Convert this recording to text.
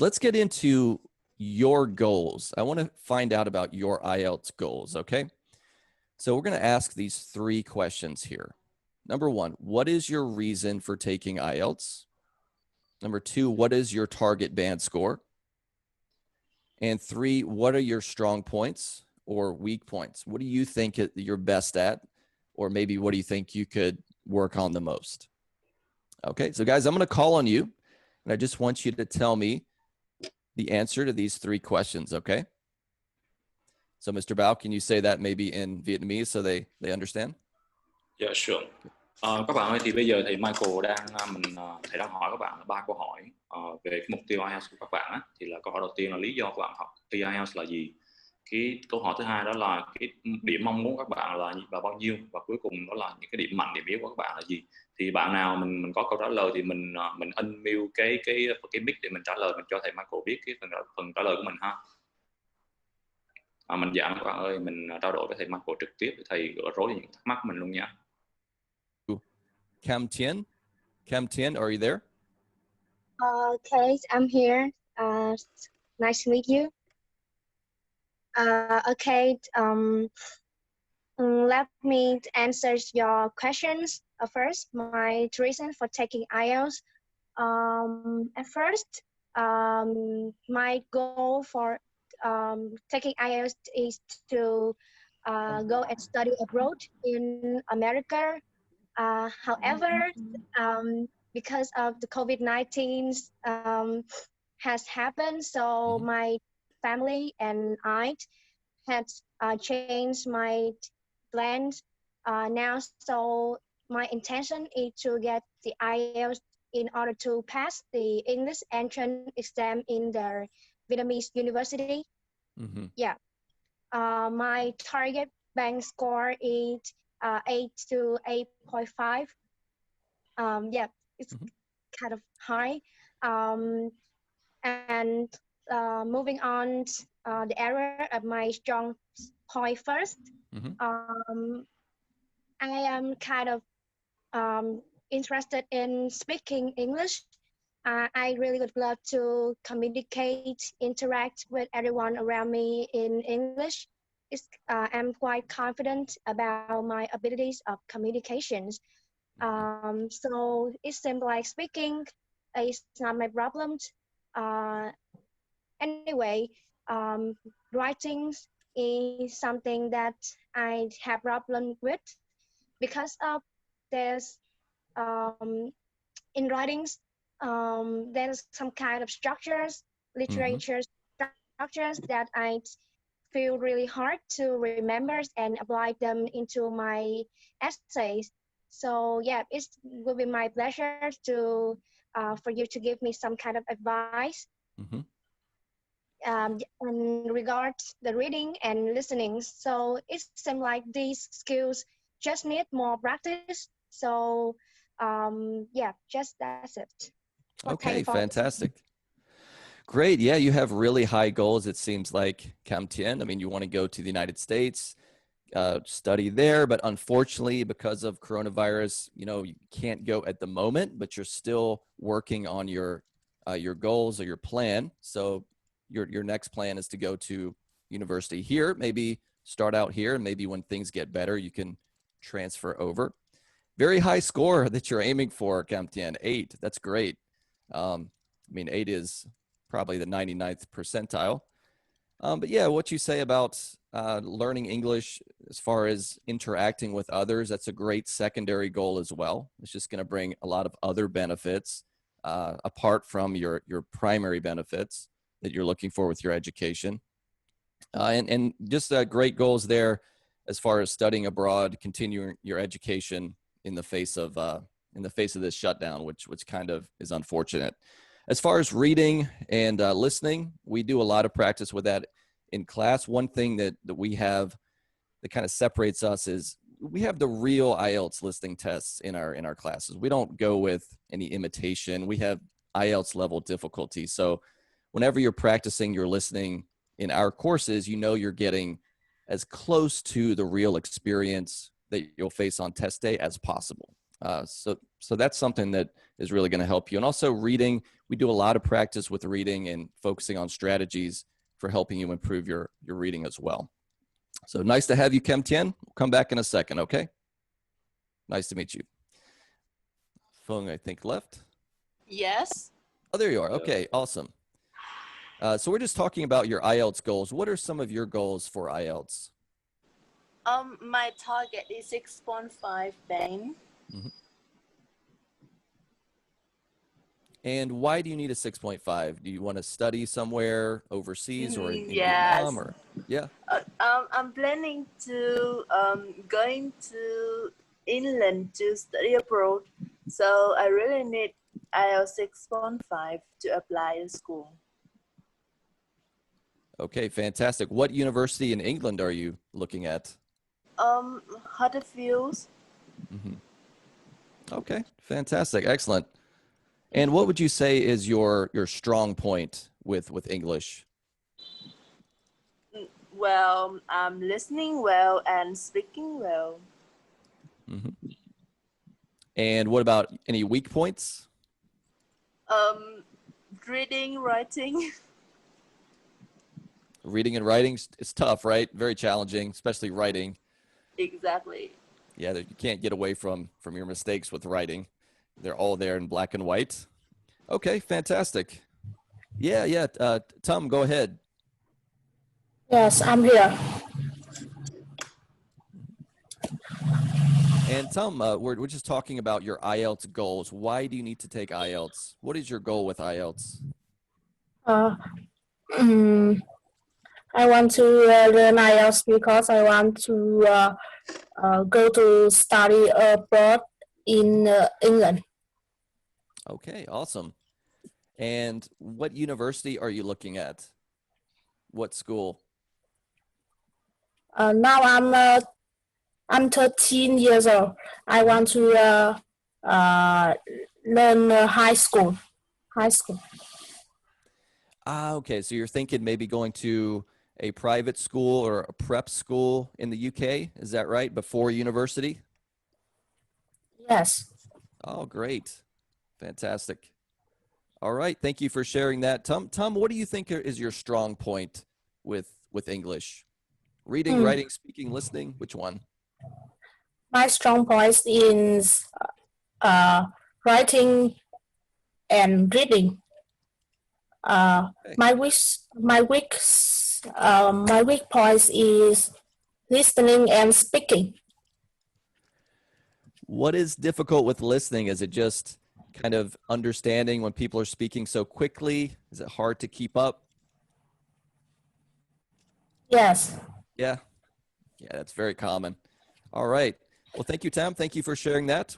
let's get into your goals. I want to find out about your IELTS goals, okay? So we're going to ask these 3 questions here. Number 1, what is your reason for taking IELTS? Number 2, what is your target band score? And 3, what are your strong points or weak points? What do you think you're best at? Or maybe what do you think you could work on the most? Okay, so guys, I'm going to call on you. And I just want you to tell me the answer to these 3 questions, okay? So Mr. Bao, can you say that maybe in Vietnamese so they understand? Yeah, sure. Các bạn ơi, thì bây giờ thì Michael thầy đang hỏi các bạn là 3 câu hỏi về cái mục tiêu IELTS của các bạn á. Thì là câu hỏi đầu tiên là lý do các bạn học thi IELTS là gì? Cái câu hỏi thứ hai đó là cái điểm mong muốn các bạn là bao nhiêu, và cuối cùng đó là những cái điểm mạnh điểm yếu của các bạn là gì. Thì bạn nào mình có câu trả lời thì mình unmute cái mic để mình trả lời, mình cho thầy Michael biết cái phần trả lời của mình ha. Mình giảng các bạn ơi, mình trao đổi với thầy Michael trực tiếp để thầy gỡ rối những thắc mắc của mình luôn nha. Cam Tien, are you there? Okay, I'm here. Nice to meet you. Okay, let me answer your questions. First, my reason for taking IELTS. At first, my goal for taking IELTS is to go and study abroad in America. However, because of the COVID-19 has happened, so my family and I had changed my plans now. So my intention is to get the IELTS in order to pass the English entrance exam in the Vietnamese university. Yeah. My target bank score is 8 to 8.5. Yeah, it's kind of high. And moving on, the area of my strong point first. I am kind of interested in speaking English. I really would love to communicate, interact with everyone around me in English. I'm quite confident about my abilities of communications. So it seems like speaking is not my problem. Anyway, writing is something that I have problem with, because of there's in writings there's some kind of structures, literature structures that I feel really hard to remember and apply them into my essays. So yeah, it will be my pleasure to for you to give me some kind of advice. In regards the reading and listening. So it seems like these skills just need more practice. So yeah, just that's it. Okay, fantastic. Great. Yeah, you have really high goals, it seems like, Cam Tien. I mean, you want to go to the United States, study there, but unfortunately, because of coronavirus, you can't go at the moment, but you're still working on your goals or your plan. So your next plan is to go to university here, maybe start out here, and maybe when things get better, you can transfer over. Very high score that you're aiming for, Cam Tien, 8. That's great. I mean, 8 is probably the 99th percentile. But yeah, what you say about learning English as far as interacting with others, that's a great secondary goal as well. It's just going to bring a lot of other benefits apart from your primary benefits that you're looking for with your education. And just great goals there as far as studying abroad, continuing your education in the face of this shutdown, which kind of is unfortunate. As far as reading and listening, we do a lot of practice with that in class. One thing that we have that kind of separates us is we have the real IELTS listening tests in our classes. We don't go with any imitation. We have IELTS level difficulty. So whenever you're practicing your listening in our courses, you're getting as close to the real experience that you'll face on test day as possible. So So that's something that is really going to help you. And also reading, we do a lot of practice with reading and focusing on strategies for helping you improve your reading as well. So nice to have you, Kem Tien. We'll come back in a second, okay? Nice to meet you. Phone, I think, left. Yes. Oh, there you are. Okay, awesome. So we're just talking about your IELTS goals. What are some of your goals for IELTS? My target is 6.5 band. Mm-hmm. And why do you need a 6.5? Do you want to study somewhere overseas or in Vietnam? Or yeah? I'm planning to going to England to study abroad. So I really need IELTS 6.5 to apply in school. Okay, fantastic. What university in England are you looking at? Huddersfield. Mm-hmm. Okay, fantastic, excellent. And what would you say is your strong point with English? Well, I'm listening well and speaking well. Mm-hmm. And what about any weak points? Reading, writing. Reading and writing is tough, right? Very challenging, especially writing. Exactly. Yeah, you can't get away from your mistakes with writing. They're all there in black and white. Okay, fantastic. Yeah. Tom, go ahead. Yes, I'm here. And Tom, we're just talking about your IELTS goals. Why do you need to take IELTS? What is your goal with IELTS? I want to learn IELTS because I want to go to study abroad in England. Okay, awesome. And what university are you looking at? What school? Now I'm 13 years old. I want to learn high school. Okay, so you're thinking maybe going to a private school or a prep school in the UK, is that right, before university? Yes. Oh, great. Fantastic. All right, thank you for sharing that. Tom, what do you think is your strong point with English? Reading, writing, speaking, listening, which one? My strong point is writing and reading. Okay. My weak point is listening and speaking. What is difficult with listening? Is it just kind of understanding when people are speaking so quickly? Is it hard to keep up? Yes. Yeah, that's very common. All right. Well, thank you, Tom. Thank you for sharing that.